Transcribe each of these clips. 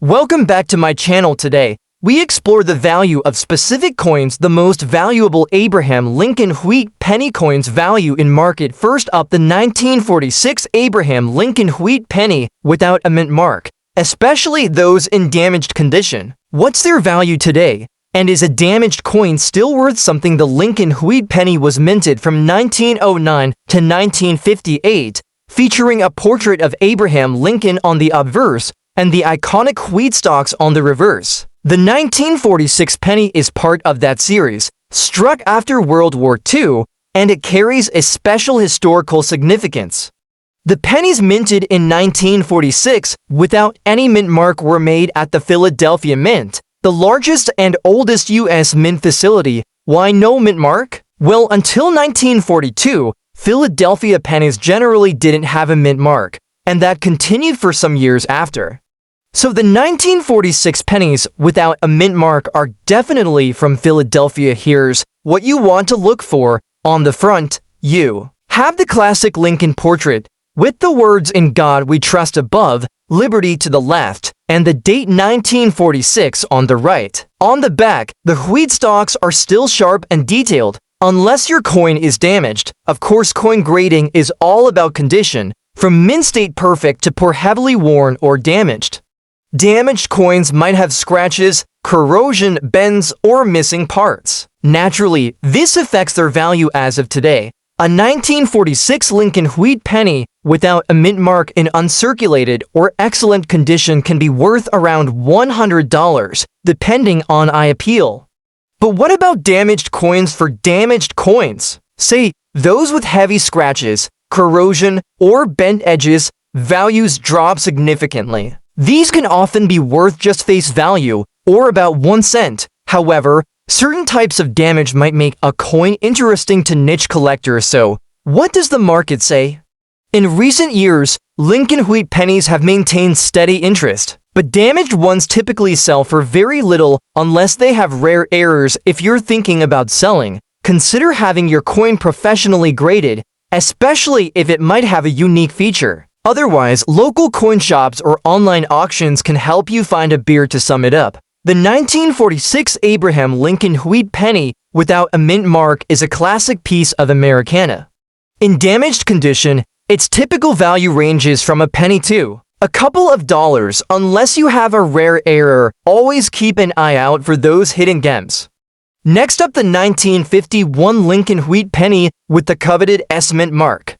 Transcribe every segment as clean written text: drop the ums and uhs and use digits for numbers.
Welcome back to my channel. Today, we explore the value of specific coins. The most valuable Abraham Lincoln Wheat Penny coins value in market. First up, the 1946 Abraham Lincoln Wheat Penny without a mint mark, especially those in damaged condition. What's their value today? And is a damaged coin still worth something? The Lincoln Wheat Penny was minted from 1909 to 1958, featuring a portrait of Abraham Lincoln on the obverse and the iconic wheat stalks on the reverse. The 1946 penny is part of that series, struck after World War II, and it carries a special historical significance. The pennies minted in 1946 without any mint mark were made at the Philadelphia Mint, the largest and oldest U.S. mint facility. Why no mint mark? Well, until 1942, Philadelphia pennies generally didn't have a mint mark, and that continued for some years after. So the 1946 pennies without a mint mark are definitely from Philadelphia. Here's what you want to look for. On the front, you have the classic Lincoln portrait, with the words "In God We Trust" above, Liberty to the left, and the date 1946 on the right. On the back, the wheat stalks are still sharp and detailed, unless your coin is damaged. Of course, coin grading is all about condition, from mint state perfect to poor, heavily worn, or damaged. Damaged coins might have scratches, corrosion, bends, or missing parts. Naturally, this affects their value as of today. A 1946 Lincoln Wheat Penny without a mint mark in uncirculated or excellent condition can be worth around $100, depending on appeal. But what about damaged coins? For damaged coins, say those with heavy scratches, corrosion, or bent edges, values drop significantly. These can often be worth just face value, or about 1 cent. However, certain types of damage might make a coin interesting to niche collectors. So, what does the market say? In recent years, Lincoln Wheat Pennies have maintained steady interest, but damaged ones typically sell for very little unless they have rare errors. If you're thinking about selling, consider having your coin professionally graded, especially if it might have a unique feature. Otherwise, local coin shops or online auctions can help you find a beer. To sum it up, the 1946 Abraham Lincoln Wheat Penny without a mint mark is a classic piece of Americana. In damaged condition, its typical value ranges from a penny to a couple of dollars. Unless you have a rare error, always keep an eye out for those hidden gems. Next up, the 1951 Lincoln Wheat Penny with the coveted S mint mark.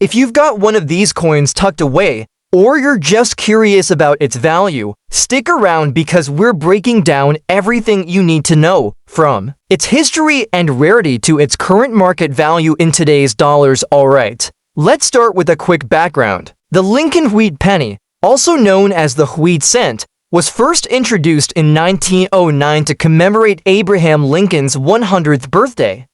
If you've got one of these coins tucked away, or you're just curious about its value, stick around because we're breaking down everything you need to know, from its history and rarity to its current market value in today's dollars. Alright, let's start with a quick background. The Lincoln Wheat Penny, also known as the Wheat Cent, was first introduced in 1909 to commemorate Abraham Lincoln's 100th birthday.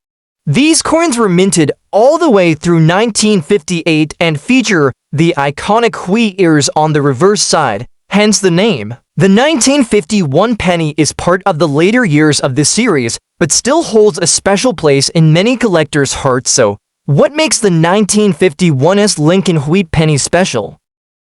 These coins were minted all the way through 1958 and feature the iconic wheat ears on the reverse side, hence the name. The 1951 penny is part of the later years of this series, but still holds a special place in many collectors' hearts. So, what makes the 1951's Lincoln Wheat Penny special?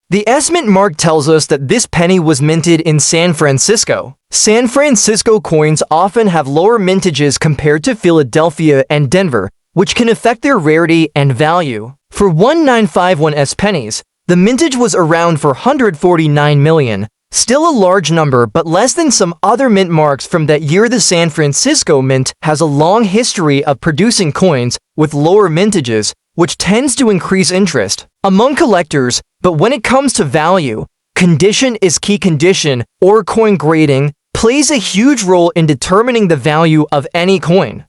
The S mint mark tells us that this penny was minted in San Francisco. San Francisco coins often have lower mintages compared to Philadelphia and Denver, which can affect their rarity and value. For 1951's pennies, the mintage was around 449 million, still a large number but less than some other mint marks from that year. The San Francisco Mint has a long history of producing coins with lower mintages, which tends to increase interest among collectors. But when it comes to value, condition is key. Condition, or coin grading, plays a huge role in determining the value of any coin.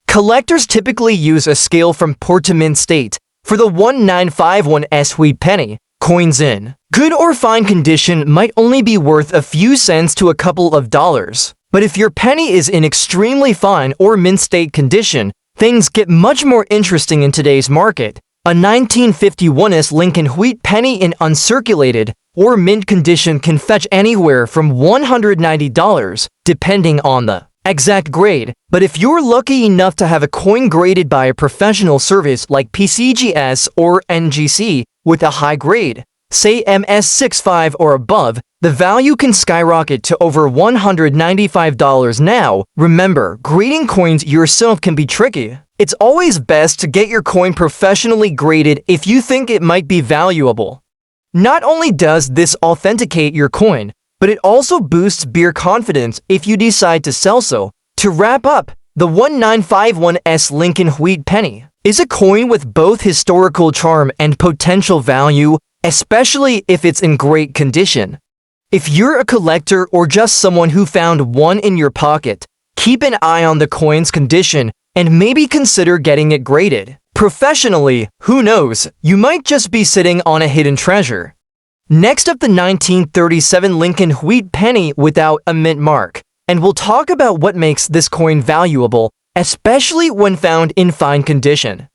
Collectors typically use a scale from poor to mint state. For the 1951's Wheat Penny, coins in good or fine condition might only be worth a few cents to a couple of dollars. But if your penny is in extremely fine or mint state condition, things get much more interesting in today's market. A 1951's Lincoln Wheat Penny in uncirculated or mint condition can fetch anywhere from $190, depending on the exact grade. But if you're lucky enough to have a coin graded by a professional service like PCGS or NGC with a high grade, say MS65 or above, the value can skyrocket to over $195 now. Remember, grading coins yourself can be tricky. It's always best to get your coin professionally graded if you think it might be valuable. Not only does this authenticate your coin, but it also boosts beer confidence if you decide to sell so. To wrap up, the 1951S Lincoln Wheat Penny is a coin with both historical charm and potential value, especially if it's in great condition. If you're a collector or just someone who found one in your pocket, keep an eye on the coin's condition and maybe consider getting it graded. Professionally, who knows, you might just be sitting on a hidden treasure. Next up, the 1937 Lincoln Wheat Penny without a mint mark, and we'll talk about what makes this coin valuable, especially when found in fine condition.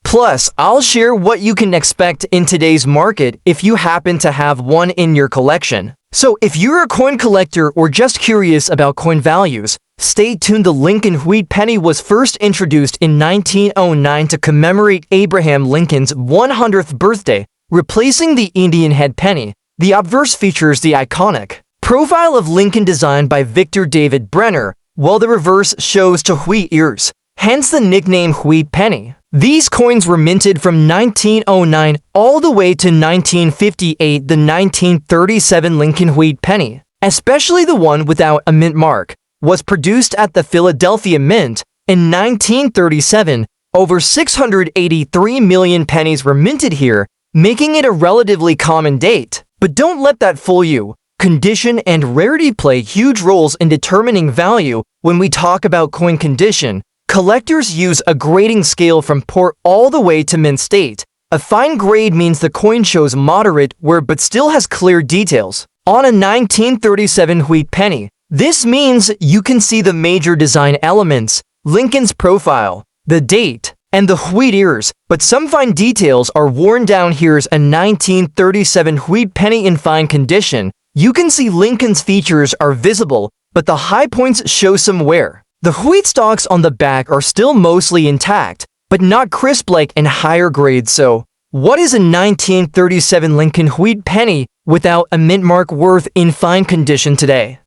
Plus, I'll share what you can expect in today's market if you happen to have one in your collection. So if you're a coin collector or just curious about coin values, stay tuned. The Lincoln Wheat Penny was first introduced in 1909 to commemorate Abraham Lincoln's 100th birthday, replacing the Indian head penny. The obverse features the iconic profile of Lincoln designed by Victor David Brenner, while the reverse shows two wheat ears, hence the nickname Wheat Penny. These coins were minted from 1909 all the way to 1958. The 1937 Lincoln Wheat Penny, especially the one without a mint mark, was produced at the Philadelphia Mint in 1937. Over 683 million pennies were minted here, making it a relatively common date. But don't let that fool you. Condition and rarity play huge roles in determining value. When we talk about coin condition, collectors use a grading scale from poor all the way to mint state. A fine grade means the coin shows moderate wear but still has clear details. On a 1937 Wheat Penny, this means you can see the major design elements, Lincoln's profile, the date, and the wheat ears, but some fine details are worn down. Here's a 1937 Wheat Penny in fine condition. You can see Lincoln's features are visible, but the high points show some wear. The wheat stalks on the back are still mostly intact, but not crisp like in higher grades. So, what is a 1937 Lincoln Wheat Penny without a mint mark worth in fine condition today?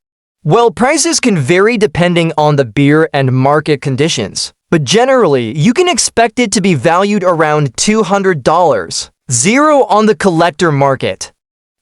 Well, prices can vary depending on the beer and market conditions, but generally, you can expect it to be valued around $200. Zero on the collector market.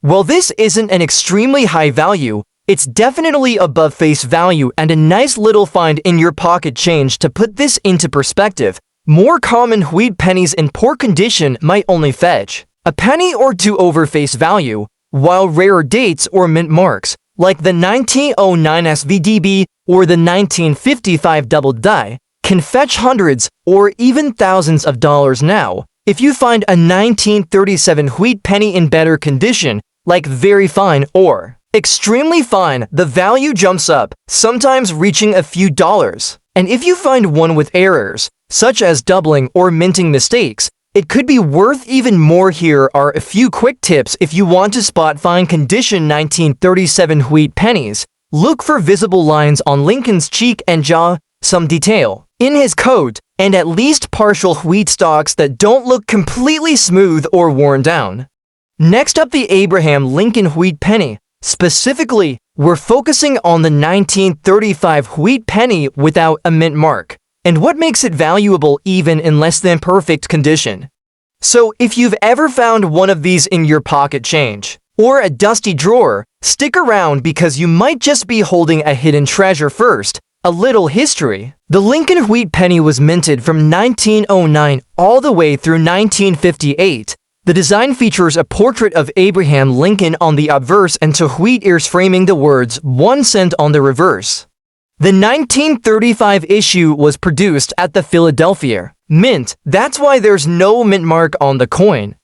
While this isn't an extremely high value, it's definitely above face value and a nice little find in your pocket change. To put this into perspective, more common wheat pennies in poor condition might only fetch a penny or two over face value, while rarer dates or mint marks, like the 1909 SVDB or the 1955 double die, can fetch hundreds or even thousands of dollars now. If you find a 1937 Wheat Penny in better condition, like very fine or extremely fine, the value jumps up, sometimes reaching a few dollars. And if you find one with errors, such as doubling or minting mistakes, it could be worth even more. Here are a few quick tips if you want to spot fine condition 1937 Wheat Pennies. Look for visible lines on Lincoln's cheek and jaw, some detail in his coat, and at least partial wheat stalks that don't look completely smooth or worn down. Next up, the Abraham Lincoln Wheat Penny. Specifically, we're focusing on the 1935 Wheat Penny without a mint mark, and what makes it valuable even in less than perfect condition. So if you've ever found one of these in your pocket change, or a dusty drawer, stick around because you might just be holding a hidden treasure. First, a little history. The Lincoln Wheat Penny was minted from 1909 all the way through 1958. The design features a portrait of Abraham Lincoln on the obverse and two wheat ears framing the words 1 cent on the reverse. The 1935 issue was produced at the Philadelphia Mint. That's why there's no mint mark on the coin.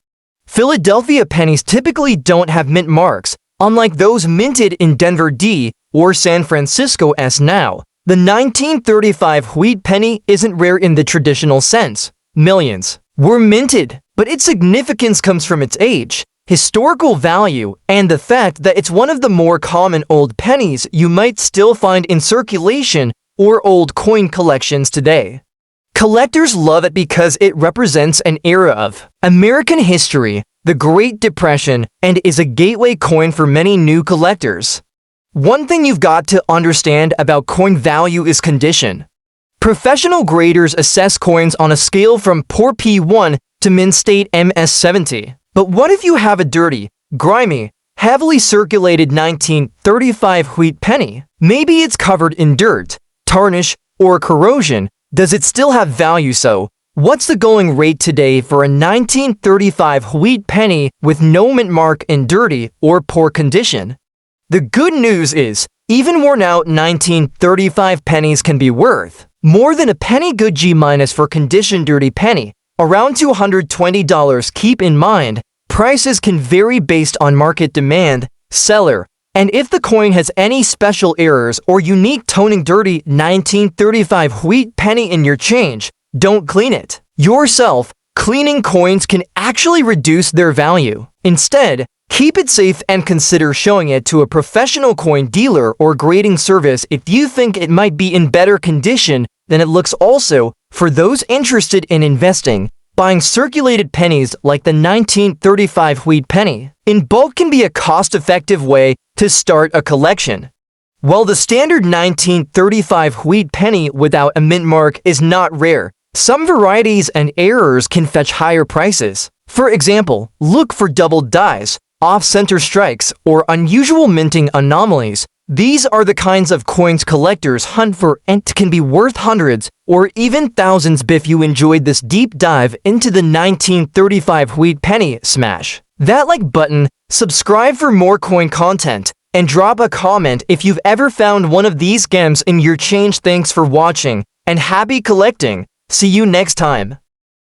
Philadelphia pennies typically don't have mint marks, unlike those minted in Denver D or San Francisco S. Now, the 1935 Wheat Penny isn't rare in the traditional sense. Millions were minted, but its significance comes from its age, historical value, and the fact that it's one of the more common old pennies you might still find in circulation or old coin collections today. Collectors love it because it represents an era of American history, the Great Depression, and is a gateway coin for many new collectors. One thing you've got to understand about coin value is condition. Professional graders assess coins on a scale from poor P1 to mint state MS70. But what if you have a dirty, grimy, heavily circulated 1935 wheat penny? Maybe it's covered in dirt, tarnish, or corrosion. Does it still have value? So, what's the going rate today for a 1935 wheat penny with no mint mark in dirty or poor condition? The good news is, even worn out 1935 pennies can be worth more than a penny good G- for condition dirty penny, around $220. Keep in mind, prices can vary based on market demand, seller, and if the coin has any special errors or unique toning. Dirty 1935 wheat penny in your change, don't clean it yourself. Cleaning coins can actually reduce their value. Instead, keep it safe and consider showing it to a professional coin dealer or grading service if you think it might be in better condition than it looks. Also, for those interested in investing, buying circulated pennies like the 1935 wheat penny in bulk can be a cost-effective way to start a collection. While the standard 1935 wheat penny without a mint mark is not rare, some varieties and errors can fetch higher prices. For example, look for doubled dies, off-center strikes, or unusual minting anomalies. These are the kinds of coins collectors hunt for and can be worth hundreds or even thousands. If you enjoyed this deep dive into the 1935 wheat penny, smash that like button, subscribe for more coin content, and drop a comment if you've ever found one of these gems in your change. Thanks for watching, and happy collecting! See you next time!